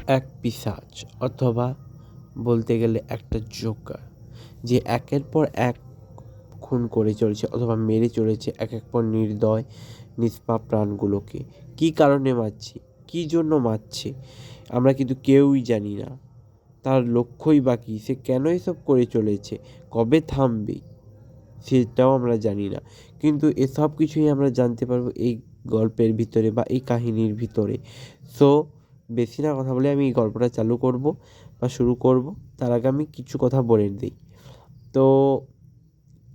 এক পিশাচ অথবা বলতে গেলে একটা জোকার, যে একের পর এক খুন করে চলেছে অথবা মেরে চলেছে একের পর নির্দয় নিষ্পাপ প্রাণগুলোকে। কী কারণে মারছে, কী জন্য মারছে, আমরা কিন্তু কেউই জানি না। তার লক্ষ্যই বা কী, সে কেন এসব করে চলেছে, কবে থামবে, সেটাও আমরা জানি না। কিন্তু এসব কিছুই আমরা জানতে পারবো এই গল্পের ভিতরে বা এই কাহিনীর ভিতরে। সো বেশি না কথা বলে আমি এই গল্পটা চালু করব বা শুরু করব। তার আগে আমি কিছু কথা বলে দিই। তো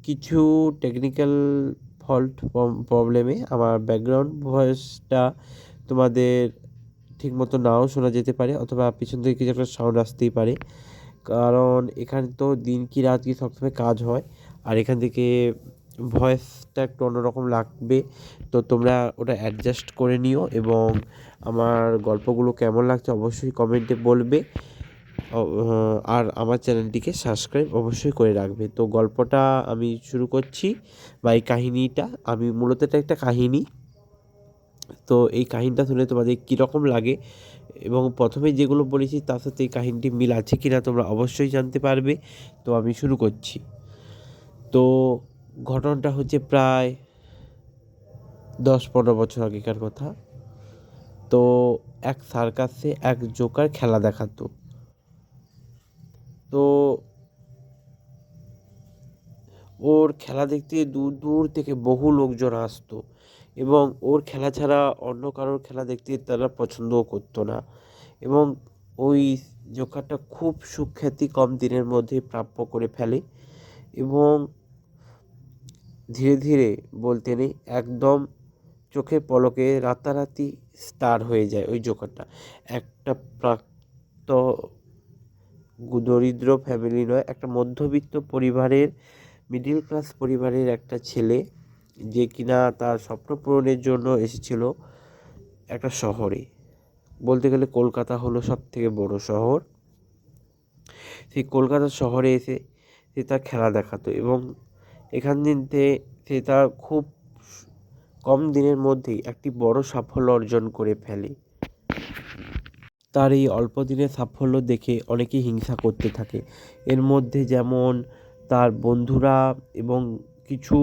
কিছু টেকনিক্যাল ফল্ট প্রবলেমে আমার ব্যাকগ্রাউন্ড ভয়েসটা তোমাদের ঠিকমতো নাও শোনা যেতে পারে, অথবা পিছন থেকে কিছু একটা সাউন্ড আসতেই পারে। কারণ এখানে তো দিন কি রাত কি সবসময় কাজ হয়, আর এখান থেকে ভয়েসটা একটু অন্যরকম লাগবে। তো তোমরা ওটা অ্যাডজাস্ট করে নিও, এবং আমার গল্পগুলো কেমন লাগছে অবশ্যই কমেন্টে বলবে। আর আমার চ্যানেলটিকে সাবস্ক্রাইব অবশ্যই করে রাখবে। তো গল্পটা আমি শুরু করছি, বা এই কাহিনিটা, আমি মূলত এটা একটা কাহিনী। তো এই কাহিনিটা শুনে তোমাদের কীরকম লাগে, এবং প্রথমে যেগুলো বলেছি তার সাথে এই কাহিনীটি মিল আছে কি না তোমরা অবশ্যই জানতে পারবে। তো আমি শুরু করছি। তো ঘটনাটা হচ্ছে প্রায় 10-15 বছর আগেকার কথা। তো এক সার্কাসে এক জোকার খেলা দেখাতো। তো ওর খেলা দেখতে দূর দূর থেকে বহু লোকজন আসতো, এবং ওর খেলা ছাড়া অন্য কারোর খেলা দেখতে তারা পছন্দও করতো না। এবং ওই জোকারটা খুব সুখ্যাতি কম দিনের মধ্যেই প্রাপ্য করে ফেলে, এবং ধীরে ধীরে বলতে নেই একদম চোখের পলকে রাতারাতি স্টার হয়ে যায় ওই জোকারটা। একটা প্রাপ্ত দরিদ্র ফ্যামিলি নয়, একটা মধ্যবিত্ত পরিবারের, মিডিল ক্লাস পরিবারের একটা ছেলে, যে কিনা তার স্বপ্ন পূরণের জন্য এসেছিল একটা শহরে। বলতে গেলে কলকাতা হলো সবথেকে বড় শহর। সেই কলকাতা শহরে এসে সে তার খেলা দেখাতো, এবং এখান থেকে সে তার খুব কম দিনের মধ্যেই একটি বড় সাফল্য অর্জন করে ফেলে। তার এই অল্প দিনের সাফল্য দেখে অনেকেই হিংসা করতে থাকে। এর মধ্যে যেমন তার বন্ধুরা এবং কিছু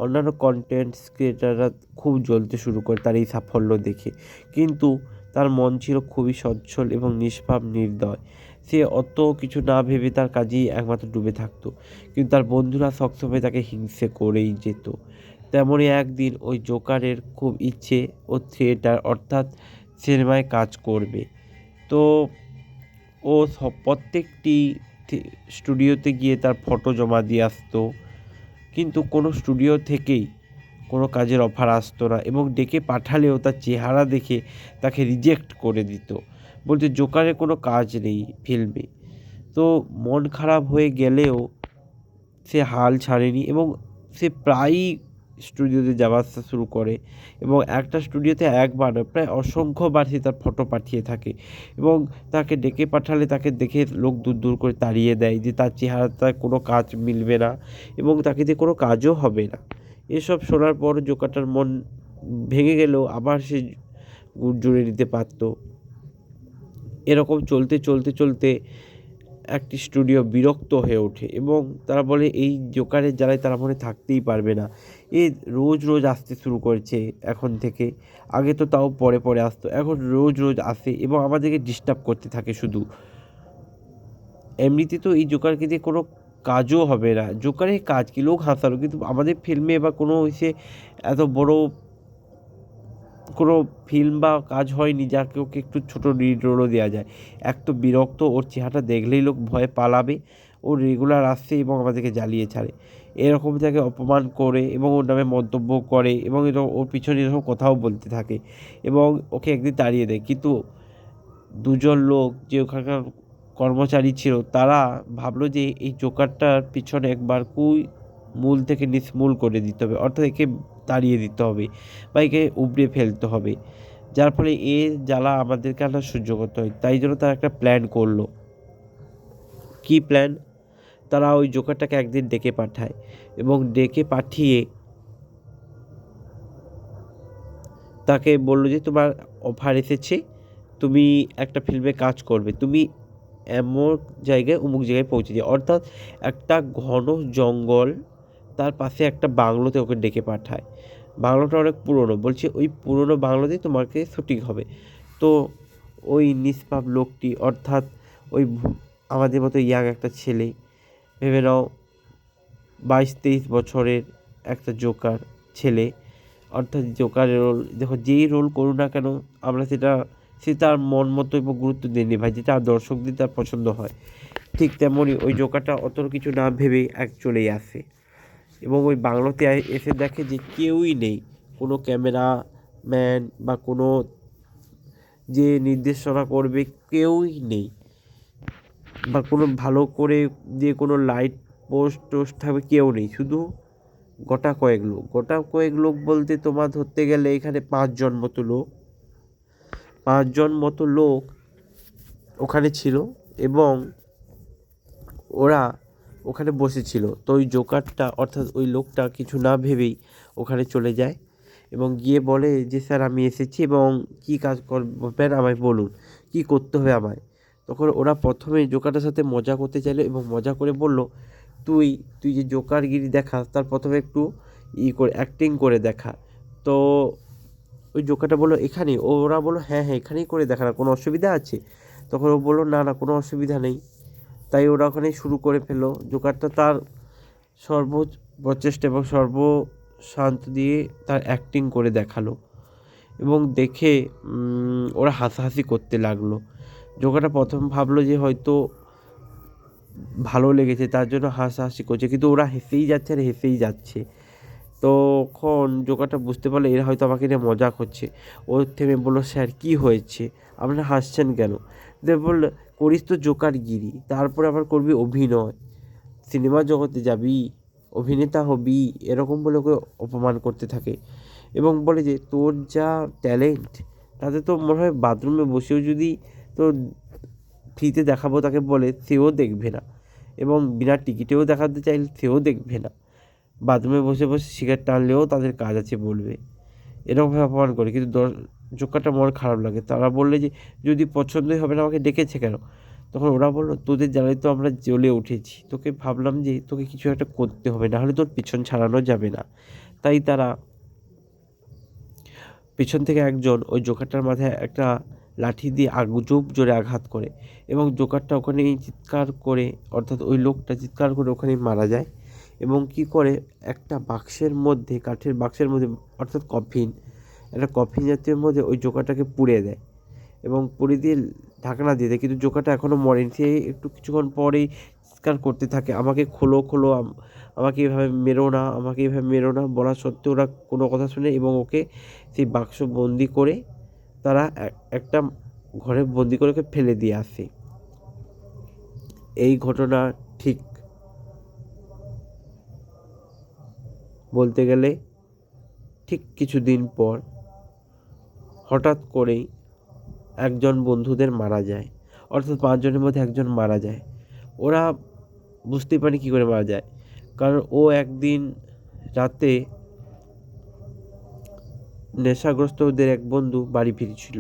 অন্যান্য কন্টেন্ট ক্রিয়েটাররা খুব জ্বলতে শুরু করে তার এই সাফল্য দেখে। কিন্তু তার মন ছিল খুবই সচ্ছল এবং নিষ্পাপ নির্দয়। সে অত কিছু না ভেবে তার কাজেই একমাত্র ডুবে থাকতো, কিন্তু তার বন্ধুরা সবসময় তাকে হিংসে করেই যেত। তেমনই একদিন ওই জোকারের খুব ইচ্ছে ও থিয়েটার অর্থাৎ সিনেমায় কাজ করবে। তো ও প্রত্যেকটি স্টুডিওতে গিয়ে তার ফটো জমা দিয়ে আসতো, কিন্তু কোনো স্টুডিও থেকেই কোনো কাজের অফার আসতো না, এবং ডেকে পাঠালেও তার চেহারা দেখে তাকে রিজেক্ট করে দিত, বলতে জোকারের কোনো কাজ নেই ফিল্মে। তো মন খারাপ হয়ে গেলেও সে হাল ছাড়েনি, এবং সে প্রায়ই স্টুডিওতে যাওয়া আসা শুরু করে, এবং একটা স্টুডিওতে একবার নয় প্রায় অসংখ্যবার সে তার ফটো পাঠিয়ে থাকে, এবং তাকে ডেকে পাঠালে তাকে দেখে লোক দূর দূর করে তাড়িয়ে দেয়, যে তার চেহারাটায় কোনো কাজ মিলবে না এবং তাকে দিয়ে কোনো কাজও হবে না। এসব শোনার পর জোকারটার মন ভেঙে গেলেও আবার সে গুড় জুড়ে নিতে পারতো। এরকম চলতে চলতে চলতে একটি স্টুডিও বিরক্ত হয়ে ওঠে, এবং তারা বলে এই জোকারের জ্বালায় তারা মনে থাকতেই পারবে না। এ রোজ রোজ আসতে শুরু করেছে এখন থেকে, আগে তো তাও পরে পরে আসতো, এখন রোজ রোজ আসে এবং আমাদেরকে ডিস্টার্ব করতে থাকে শুধু। এমনিতে তো এই জোকারকে দিয়ে কোনো কাজও হবে না, জোকারের কাজ কি লোক হাসানো, কিন্তু আমাদের ফিল্মে বা কোনো এসে এত বড় কোনো ফিল্ম বা কাজ হয়নি যাকে ওকে একটু ছোটো লিড রোলও দেওয়া যায়। এক তো বিরক্ত, ওর চেহারাটা দেখলেই লোক ভয়ে পালাবে, ও রেগুলার আসছে এবং আমাদেরকে জ্বালিয়ে ছাড়ে। এরকম তাকে অপমান করে এবং ওর নামে মন্তব্য করে, এবং এরকম ওর পিছনে এরকম কথাও বলতে থাকে, এবং ওকে একদিন তাড়িয়ে দেয়। কিন্তু দুজন লোক যে ওখানকার কর্মচারী ছিল তারা ভাবলো যে এই জোকারটার পিছনে একবার মূল থেকে নির্মূল করে দিতে হবে, অর্থাৎ একে তাড়িয়ে দিতে হবে বা একে উপড়ে ফেলতে হবে, যার ফলে জ্বালা আমাদেরকে আর সহ্য করতে হয়। তাই জন্য তারা একটা প্ল্যান করলো। কী প্ল্যান? তারা ওই জোকারটাকে একদিন ডেকে পাঠায়, এবং ডেকে পাঠিয়ে তাকে বললো যে তোমার অফার এসেছে, তুমি একটা ফিল্মে কাজ করবে, তুমি এমন জায়গায় অমুক জায়গায় পৌঁছে যাও। অর্থাৎ একটা ঘন জঙ্গল, তার পাশে একটা বাংলোতে ওকে ডেকে পাঠায়। বাংলোটা অনেক পুরনো, বলছে ওই পুরনো বাংলোতেই তোমাকে শুটিং হবে। তো ওই নিষ্পাপ লোকটি, অর্থাৎ ওই আমাদের মতো ইয়াং একটা ছেলে, ভেবে নাও 22-23 বছরের একটা জোকার ছেলে, অর্থাৎ জোকারের রোল, দেখো যেই রোল করুক না কেন আমরা সে তার মন মতো এবং গুরুত্ব দিইনি ভাই, যেটা দর্শকদের তার পছন্দ হয়। ঠিক তেমনই ওই জোকারটা অত কিছু না ভেবেই চলেই আসে, এবং ওই বাংলোতে এসে দেখে যে কেউই নেই, কোনো ক্যামেরাম্যান বা কোনো যে নির্দেশনা করবে কেউই নেই, বা কোনো ভালো করে যে কোনো লাইট পোস্ট টোস্ট থাকবে কেউ নেই, শুধু গোটা কয়েক লোক বলতে তোমার ধরতে গেলে এখানে 5জন মতো লোক ওখানে ছিল, এবং ওরা ওখানে বসেছিল। তো ওই জোকারটা, অর্থাৎ ওই লোকটা কিছু না ভেবেই ওখানে চলে যায় এবং গিয়ে বলে যে স্যার আমি এসেছি এবং কী কাজ করবেন আমায় বলুন, কী করতে হবে আমায়। তখন ওরা প্রথমে জোকারটার সাথে মজা করতে চাইলো এবং মজা করে বলল, তুই যে জোকারগিরি দেখাস তার প্রথমে একটু করে অ্যাক্টিং করে দেখা। তো ওই জোকারটা বললো এখানেই, ওরা বললো হ্যাঁ এখানেই করে দেখা, না কোনো অসুবিধা আছে? তখন ও বললো না কোনো অসুবিধা নেই। তাই ওরা ওখানেই শুরু করে ফেললো। জোকারটা তার প্রচেষ্টা এবং সর্বশান্ত দিয়ে তার অ্যাক্টিং করে দেখালো, এবং দেখে ওরা হাসাহাসি করতে লাগলো। জোকারটা প্রথম ভাবলো যে হয়তো ভালো লেগেছে তার জন্য হাসাহাসি করছে, কিন্তু ওরা হেসেই যাচ্ছে। তখন জোকারটা বুঝতে পারলো এরা হয়তো আমাকে নিয়ে মজা করছে। ও থেমে বললো স্যার কী হয়েছে, আপনারা হাসছেন কেন? বললো করিস তো জোকারগিরি, তারপরে আবার করবি অভিনয়, সিনেমা জগতে যাবি, অভিনেতা হবি, এরকম বলে ওকে অপমান করতে থাকে এবং বলে যে তোর যা ট্যালেন্ট তাতে তো মনে হয় বাথরুমে বসেও যদি তো ফ্রিতে দেখাবো তাকে বলে সেও দেখবে না, এবং বিনা টিকিটেও দেখাতে চাইলে সেও দেখবে না, বাথরুমে বসে সিগারেট টানলেও তাদের কাজ আছে বলবে, এরকমভাবে অপমান করে। কিন্তু জোকারটা মন খারাপ লাগে, তারা বললে যে যদি পছন্দই হবে না আমাকে ডেকেছে কেন? তখন ওরা বললো তোদের জ্বালায় তো আমরা জ্বলে উঠেছি, তোকে ভাবলাম যে তোকে কিছু একটা করতে হবে, নাহলে তোর পিছন ছাড়ানো যাবে না। তাই তারা পিছন থেকে একজন ওই জোকারটার মাথায় একটা লাঠি দিয়ে জোর জোরে আঘাত করে, এবং জোকারটা ওখানেই চিৎকার করে, অর্থাৎ ওই লোকটা চিৎকার করে ওখানেই মারা যায়। এবং কী করে একটা বাক্সের মধ্যে, কাঠের বাক্সের মধ্যে, অর্থাৎ একটা কফিন জাতীয় মধ্যে ওই জোকারটাকে পুড়ে দেয় এবং পুড়ে দিয়ে ঢাকনা দিয়ে দেয়। কিন্তু জোকারটা এখনও মরেনি, সে একটু কিছুক্ষণ পরেই চিৎকার করতে থাকে আমাকে খোলো, আমাকে এভাবে মেরো না বলা সত্ত্বেও ওরা কোনো কথা শুনে এবং ওকে সেই বাক্স বন্দি করে তারা একটা ঘরে বন্দি করে ওকে ফেলে দিয়ে আসে। এই ঘটনা ঠিক বলতে গেলে ঠিক কিছুদিন পর হঠাৎ করেই একজন বন্ধুদের মারা যায়, অর্থাৎ 5জনের মধ্যে একজন মারা যায়। ওরা বুঝতেই পারে কী করে মারা যায়, কারণ ও একদিন রাতে নেশাগ্রস্ত ওদের এক বন্ধু বাড়ি ফিরছিল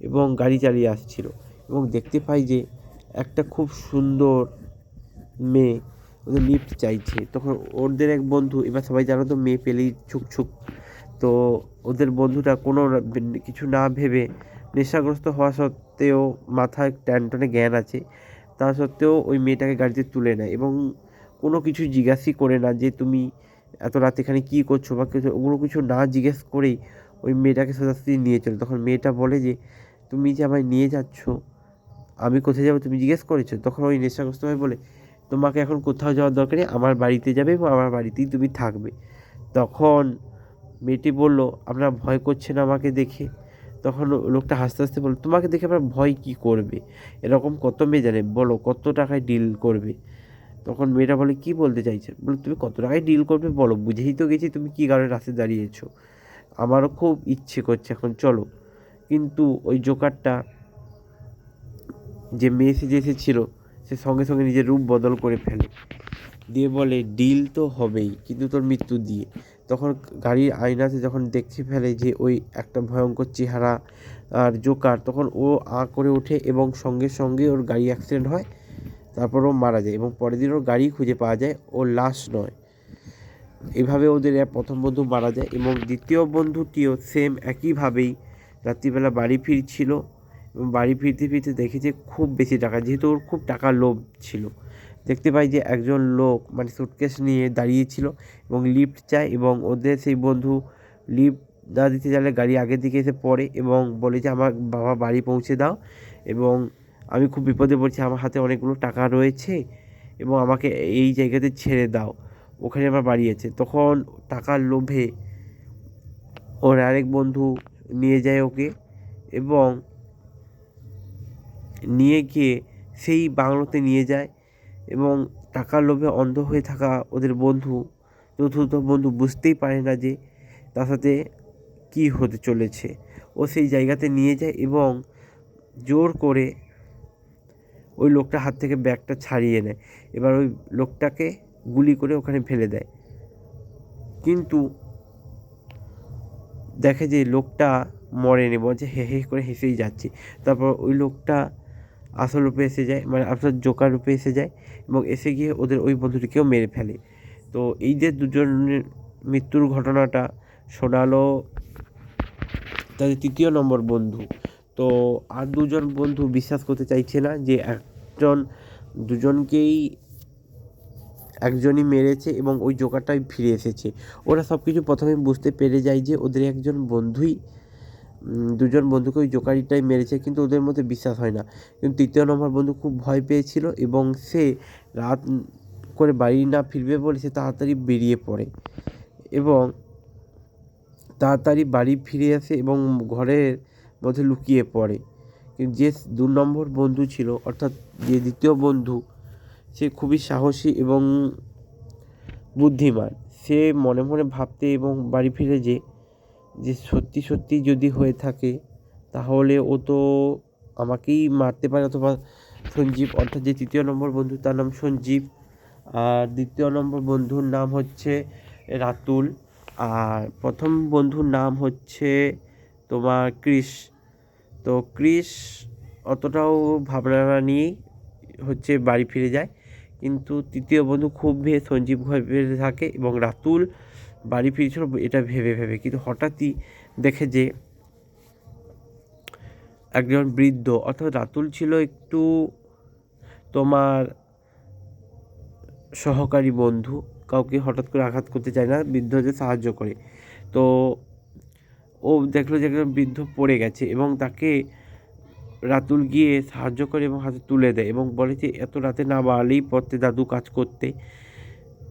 এবং গাড়ি চালিয়ে আসছিল, এবং দেখতে পাই যে একটা খুব সুন্দর মেয়ে ওদের লিফট চাইছে। তখন ওদের এক বন্ধু, এবার সবাই জানো তো মেয়ে পেলেই ছুক, তো ওদের বন্ধুটা কোনো কিছু না ভেবে, নেশাগ্রস্ত হওয়া সত্ত্বেও মাথায় ট্যানটনে জ্ঞান আছে, তা সত্ত্বেও ওই মেয়েটাকে গাড়িতে তুলে নেয় এবং কোনো কিছু জিজ্ঞাসই করে না যে তুমি এত রাত এখানে কী করছো বা কিছু, ওগুলো কিছু না জিজ্ঞেস করেই ওই মেয়েটাকে সোজাসুজি নিয়ে চলে। তখন মেয়েটা বলে যে তুমি যে আমায় নিয়ে যাচ্ছ, আমি কোথায় যাবো তুমি জিজ্ঞেস করেছো? তখন ওই নেশাগ্রস্ত হয়ে বলে তোমাকে এখন কোথাও যাওয়ার দরকার নেই, আমার বাড়িতে যাবে এবং আমার বাড়িতেই তুমি থাকবে। তখন মেয়েটি বলল আপনারা ভয় করছেন আমাকে দেখে? তখন লোকটা হাসতে হাসতে বলল তোমাকে দেখে আপনার ভয় কী করবে, এরকম কত মেয়ে জানে, বলো কত টাকায় ডিল করবে? তখন মেয়েটা বলে কী বলতে চাইছে? বলে তুমি কত টাকায় ডিল করবে বলো, বুঝেই তো গেছি তুমি কী কারণে রাস্তায় দাঁড়িয়েছো, আমারও খুব ইচ্ছে করছে এখন চলো। কিন্তু ওই জোকারটা যে মেয়ে সেজে এসেছিল সে সঙ্গে সঙ্গে নিজের রূপ বদল করে ফেলে, দিয়ে বলে ডিল তো হবেই কিন্তু তোর মৃত্যু দিয়ে। তখন গাড়ির আয়নাতে যখন দেখতে ফেলে যে ওই একটা ভয়ঙ্কর চেহারা আর জোকার, তখন ও করে ওঠে এবং সঙ্গে সঙ্গে ওর গাড়ি অ্যাক্সিডেন্ট হয়। তারপর ও মারা যায় এবং পরের দিন ওর গাড়ি খুঁজে পাওয়া যায়, ওর লাশ নয়। এভাবে ওদের প্রথম বন্ধু মারা যায় এবং দ্বিতীয় বন্ধুটিও সেম একইভাবেই রাত্রিবেলা বাড়ি ফিরছিল এবং বাড়ি ফিরতে ফিরতে দেখেছে খুব বেশি টাকা, যেহেতু ওর খুব টাকার লোভ ছিল। দেখতে পাই যে একজন লোক মানে সুটকেস নিয়ে দাঁড়িয়েছিল এবং লিফট চায় এবং ওদের সেই বন্ধু লিফট না দিতে চাইলে গাড়ি আগের দিকে এসে পড়ে এবং বলে যে আমার বাবা বাড়ি পৌঁছে দাও এবং আমি খুব বিপদে পড়ছি, আমার হাতে অনেকগুলো টাকা রয়েছে এবং আমাকে এই জায়গাতে ছেড়ে দাও, ওখানে আমার বাড়ি আছে। তখন টাকার লোভে ওর আরেক বন্ধু নিয়ে যায় ওকে এবং নিয়ে গিয়ে সেই বাংলোতে নিয়ে যায় এবং টাকার লোভে অন্ধ হয়ে থাকা ওদের বন্ধু, চতুর্থ বন্ধু বুঝতেই পারে না যে তার সাথে কী হতে চলেছে। ও সেই জায়গাতে নিয়ে যায় এবং জোর করে ওই লোকটার হাত থেকে ব্যাগটা ছাড়িয়ে নেয়। এবার ওই লোকটাকে গুলি করে ওখানে ফেলে দেয়, কিন্তু দেখে যে লোকটা মরেনি, বলছে হে হে করে হেসেই যাচ্ছে। তারপর ওই লোকটা আসল রূপে এসে যায়, মানে আসল জোকার রূপে এসে যায় এবং এসে গিয়ে ওদের ওই বন্ধুটিকেও মেরে ফেলে। তো এই যে দুজনের মৃত্যুর ঘটনাটা শোনালো তাদের তৃতীয় নম্বর বন্ধু। তো আর দুজন বন্ধু বিশ্বাস করতে চাইছে না যে দুজনকেই একজনই মেরেছে এবং ওই জোকারটাই ফিরে এসেছে। ওরা সব কিছু প্রথমে বুঝতে পেরে যায় যে ওদের একজন বন্ধুই দুজন বন্ধুকে ওই জোকারিটাই মেরেছে, কিন্তু ওদের মধ্যে বিশ্বাস হয় না। কিন্তু তৃতীয় নম্বর বন্ধু খুব ভয় পেয়েছিল এবং সে রাত করে বাড়ি না ফিরবে বলে সে তাড়াতাড়ি বেরিয়ে পড়ে এবং তাড়াতাড়ি বাড়ি ফিরে আসে এবং ঘরের মধ্যে লুকিয়ে পড়ে। কিন্তু যে 2 নম্বর বন্ধু ছিল, অর্থাৎ যে দ্বিতীয় বন্ধু, সে খুবই সাহসী এবং বুদ্ধিমান। সে মনে মনে ভাবতে এবং বাড়ি ফিরে যে সত্যি সত্যি যদি হয়ে থাকে তাহলে ও তো আমাকেই মারতে পারে, অথবা সঞ্জীব, অর্থাৎ যে তৃতীয় নম্বর বন্ধু তার নাম সঞ্জীব আর দ্বিতীয় নম্বর বন্ধুর নাম হচ্ছে রাতুল আর প্রথম বন্ধুর নাম হচ্ছে তোমার ক্রিস। তো ক্রিস অতটাও ভাবনা নিয়েই হচ্ছে বাড়ি ফিরে যায়, কিন্তু তৃতীয় বন্ধু খুব সঞ্জীব ভেবে থাকে এবং রাতুল বাড়ি ফিরছিল এটা ভেবে ভেবে, কিন্তু হঠাৎই দেখে যে একজন বৃদ্ধ, অর্থাৎ রাতুল ছিল একটু তোমার সহকারী বন্ধু, কাউকে হঠাৎ করে আঘাত করতে চায় না, বৃদ্ধদের সাহায্য করে। তো ও দেখলো যে একজন বৃদ্ধ পড়ে গেছে এবং তাকে রাতুল গিয়ে সাহায্য করে এবং হাতে তুলে দেয় এবং বলে যে এত রাতে না বাড়লেই পড়তে দাদু কাজ করতে।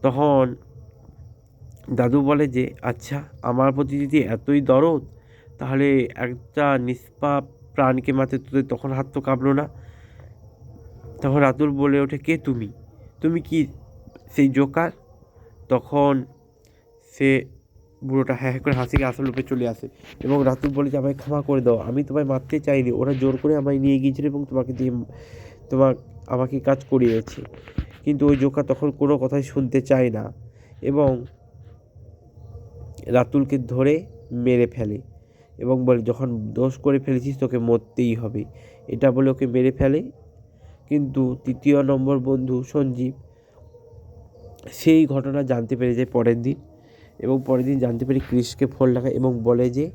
তখন দাদু বলে যে আচ্ছা, আমার প্রতি যদি এতই দরদ তাহলে একটা নিষ্পাপ প্রাণকে মারতে তোদের তখন হাত তো কাঁপলো না। তখন রাতুল বলে ওঠে, কে তুমি? তুমি কি সেই জোকার? তখন সে বুড়োটা হ্যাঁ হ্যাঁ করে হাসিকে আসল রূপে চলে আসে এবং রাতুল বলে যে আমায় ক্ষমা করে দাও, আমি তোমায় মারতে চাইনি, ওরা জোর করে আমায় নিয়ে গিয়েছিল এবং তোমাকে দিয়ে আমাকে কাজ করিয়েছে। কিন্তু ওই জোকার তখন কোনো কথাই শুনতে চায় না এবং রাতুলকে ধরে মেরে ফেলে এবং বলে যখন দোষ করে ফেলেছিস তোকে মরতেই হবে, এটা বলে ওকে মেরে ফেলে। কিন্তু তৃতীয় নম্বর বন্ধু সঞ্জীব সেই ঘটনা জানতে পেরে যায় পরের দিন এবং পরের দিন জানতে পেরে ক্রিসকে ফোন লাগায় এবং বলে যে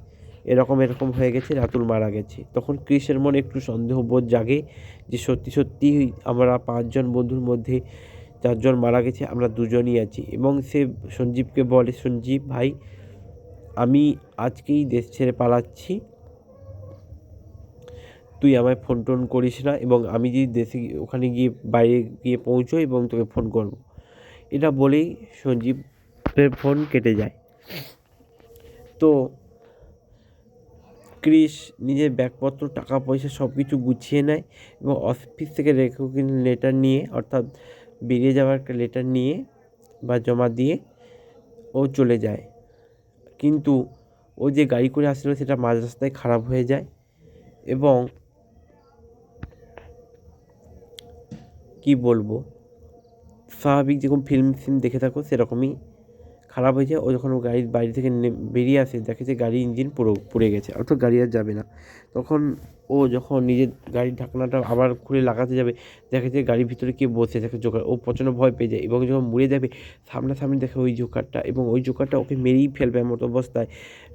এরকম এরকম হয়ে গেছে, রাতুল মারা গেছে। তখন ক্রিসের মনে একটু সন্দেহবোধ জাগে যে সত্যি সত্যি আমরা 5 জন বন্ধুর মধ্যে 4 জন মারা গেছে, আমরা 2 জনই আছি এবং সে সঞ্জীবকে বলে, সঞ্জীব ভাই আমি আজকেই দেশ ছেড়ে পালাচ্ছি, তুই আমায় ফোন টোন করিস না এবং আমি যদি দেশে ওখানে গিয়ে বাইরে গিয়ে পৌঁছোই এবং তোকে ফোন করব। এটা বলেই সঞ্জীবের ফোন কেটে যায়। তো ক্রিস নিজের ব্যাগপত্র টাকা পয়সা সব কিছু গুছিয়ে নেয় এবং অফিস থেকে রেকগনিশন লেটার নিয়ে, অর্থাৎ বেরিয়ে যাওয়ার একটা লেটার নিয়ে বা জমা দিয়ে ও চলে যায়। কিন্তু ও যে গাড়ি করে আসছিল সেটা মাঝ রাস্তায় খারাপ হয়ে যায় এবং কি বলবো, স্বাভাবিক যেরকম ফিল্ম দেখে থাকো সেরকমই খারাপ হয়ে যায়। ও যখন গাড়ির বাইরে থেকে বেরিয়ে আসে দেখে যে গাড়ির ইঞ্জিন পুড়ে গেছে, অর্থাৎ গাড়ি আর যাবে না। তখন ও যখন নিজের গাড়ির ঢাকনাটা আবার খুলে লাগাতে যাবে, দেখে যে গাড়ির ভিতরে কে বসে দেখে জোকার। ও প্রচণ্ড ভয় পেয়ে যায় এবং যখন মুড়ে যাবে সামনাসামনি দেখে ওই জোকারটা, এবং ওই জোকারটা ওকে মেরেই ফেলবে এমন অবস্থায়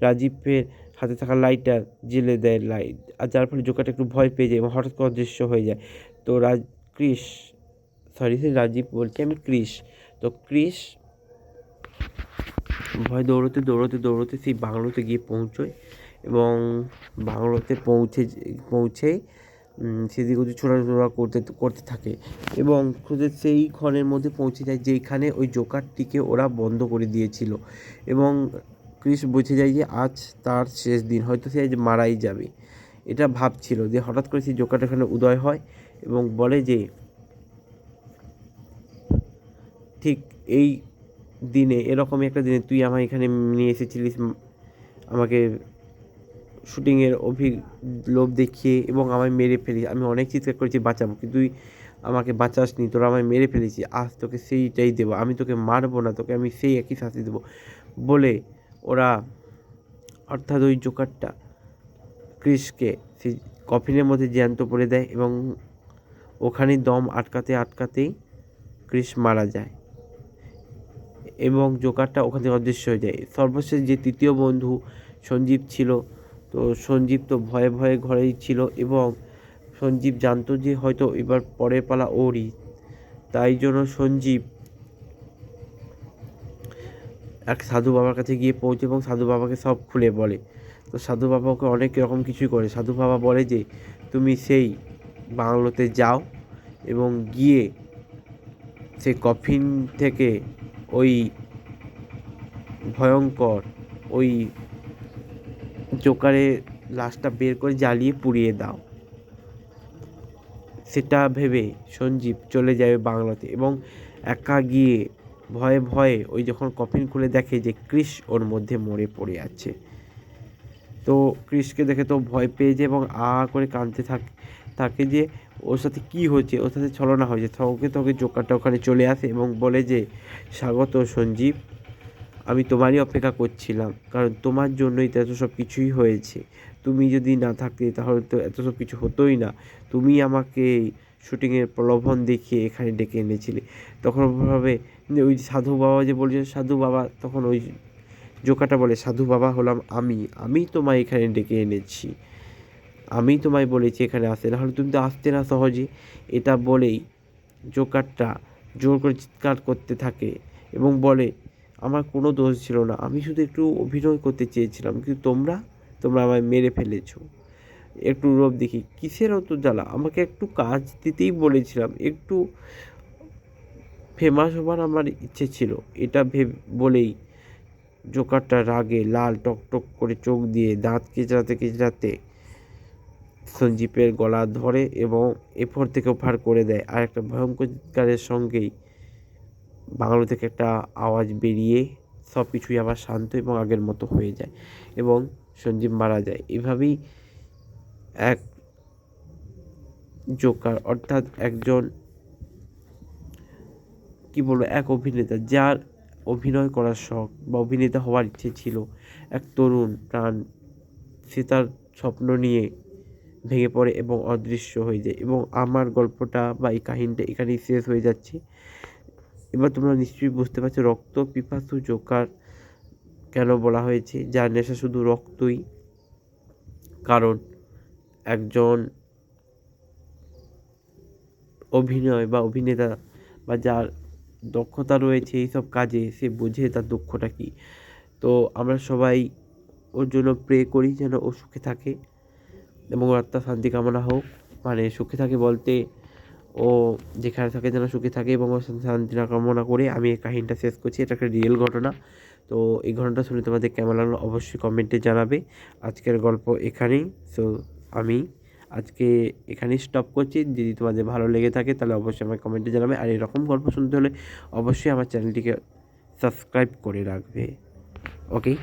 রাজীবের হাতে থাকা লাইটার জ্বেলে দেয় লাইট, আর যার ফলে জোকারটা একটু ভয় পেয়ে যায় এবং হঠাৎ করে অদৃশ্য হয়ে যায়। তো রাজীব বলছি আমি, ক্রিস ভয় দৌড়তে সেই বাংলোতে গিয়ে পৌঁছয় এবং বাংলোতে পৌঁছে সেদিক ওদিক ছোটাছুটা করতে থাকে এবং সেই ঘরের মধ্যে পৌঁছে যায় যেখানে ওই জোকারটিকে ওরা বন্ধ করে দিয়েছিল। এবং ক্রিস বুঝে যায় যে আজ তার শেষ দিন, হয়তো সে আজ মারাই যাবে, এটা ভাবছিল। যে হঠাৎ করে সেই জোকারটা এখানে উদয় হয় এবং বলে যে ঠিক এই দিনে, এরকমই একটা দিনে তুই আমায় এখানে নিয়ে এসেছিলিস আমাকে শুটিংয়ের লোভ দেখিয়ে এবং আমায় মেরে ফেলিস। আমি অনেক চিৎকার করেছি বাঁচাবো, কিন্তু তুই আমাকে বাঁচাসনি, তোরা আমায় মেরে ফেলেছি। আজ তোকে সেইটাই দেবো, আমি তোকে মারবো না, তোকে আমি সেই একই শাস্তি দেবো বলে ওরা, অর্থাৎ ওই জোকারটা ক্রিসকে সেই কফিনের মধ্যে জ্যান্ত করে দেয় এবং ওখানেই দম আটকাতেই ক্রিস মারা যায় এবং জোকারটা ওখান থেকে অদৃশ্য হয়ে যায়। সর্বশেষ যে তৃতীয় বন্ধু সঞ্জীব ছিল, তো সঞ্জীব তো ভয়ে ঘরেই ছিল এবং সঞ্জীব জানতো যে হয়তো এবার পরের পালা ওরই, তাই জন্য সঞ্জীব এক সাধু বাবার কাছে গিয়ে পৌঁছে এবং সাধু বাবাকে সব খুলে বলে। তো সাধু বাবা ওকে অনেক রকম কিছুই করে। সাধু বাবা বলে যে তুমি সেই বাংলোতে যাও এবং গিয়ে সেই কফিন থেকে ওই ভয়ঙ্কর ওই জোকারের লাশটা বের করে জ্বালিয়ে পুড়িয়ে দাও। সেটা ভেবে সঞ্জীব চলে যাবে বাংলাতে এবং একা গিয়ে ভয়ে ওই যখন কফিন খুলে দেখে যে ক্রিস ওর মধ্যে মরে পড়ে আছে। তো ক্রিসকে দেখে তো ভয় পেয়ে যায় এবং করে কাঁদতে থাকে যে ওর সাথে কী হয়েছে, ওর সাথে ছলনা হয়েছে। তোকে জোকারটা ওখানে চলে আসে এবং বলে যে স্বাগত সঞ্জীব, আমি তোমারই অপেক্ষা করছিলাম, কারণ তোমার জন্যই তো এত সব কিছুই হয়েছে। তুমি যদি না থাকতে তাহলে তো এত সব কিছু হতোই না। তুমি আমাকে শুটিংয়ের প্রলোভন দেখিয়ে এখানে ডেকে এনেছিলে। তখন ভাবে ওই সাধু বাবা যে বলছে, সাধু বাবা তখন ওই জোকারটা বলে সাধু বাবা হলাম আমি তোমায় এখানে ডেকে এনেছি, আমি তোমায় বলেছি এখানে আসতে, নাহলে তুমি তো আসতে না সহজে। এটা বলেই জোকারটা জোর করে চিৎকার করতে থাকে এবং বলে আমার কোনো দোষ ছিল না, আমি শুধু একটু অভিনয় করতে চেয়েছিলাম, কিন্তু তোমরা আমায় মেরে ফেলেছো। একটু রূপ দেখি, কিসের অত জ্বালা, আমাকে একটু কাজ দিতেই বলেছিলাম, একটু ফেমাস হবার আমার ইচ্ছে ছিল। এটা বলেই জোকারটা রাগে লাল টকটক করে চোখ দিয়ে দাঁত কেচড়াতে সঞ্জীবের গলা ধরে এবং এরপর থেকে ওপার করে দেয়। আর একটা ভয়ঙ্কর চিৎকারের সঙ্গেই বাংলো থেকে একটা আওয়াজ বেরিয়ে সব কিছুই আবার শান্ত এবং আগের মতো হয়ে যায় এবং সঞ্জীব মারা যায়। এভাবেই এক জোকার, অর্থাৎ একজন এক অভিনেতা যার অভিনয় করার শখ বা অভিনেতা হওয়ার ইচ্ছে ছিল, এক তরুণ প্রাণ, সে তার স্বপ্ন নিয়ে ভেঙে পড়ে এবং অদৃশ্য হয়ে যায়। এবং আমার গল্পটা বা এই কাহিনীটা এখানেই শেষ হয়ে যাচ্ছে। এবার তোমরা নিশ্চয়ই বুঝতে পারছো রক্ত পিপাসু জোকার কেন বলা হয়েছে, যার নেশা শুধু রক্তই। কারণ একজন অভিনয় বা অভিনেতা বা যার দক্ষতা রয়েছে এইসব কাজে, সে বোঝে তার দুঃখটা কী। তো আমরা সবাই ওর জন্য প্রে করি যেন ও সুখে থাকে এবং ওর আত্মার শান্তি কামনা হোক। মানে সুখে থাকে বলতে ও যেখানে থাকে যেন সুখে থাকে এবং ওর শান্তি কামনা করে আমি এই কাহিনীটা শেষ করছি। এটা একটা রিয়েল ঘটনা। তো এই ঘটনাটা শুনে তোমাদের কেমন লাগলো অবশ্যই কমেন্টে জানাবে। আজকের গল্প এখানেই। সো আমি আজকে এখানেই স্টপ করছি। যদি তোমাদের ভালো লেগে থাকে তাহলে অবশ্যই আমাকে কমেন্টে জানাবে। আর এরকম গল্প শুনতে হলে অবশ্যই আমার চ্যানেলটিকে সাবস্ক্রাইব করে রাখবে। ওকে।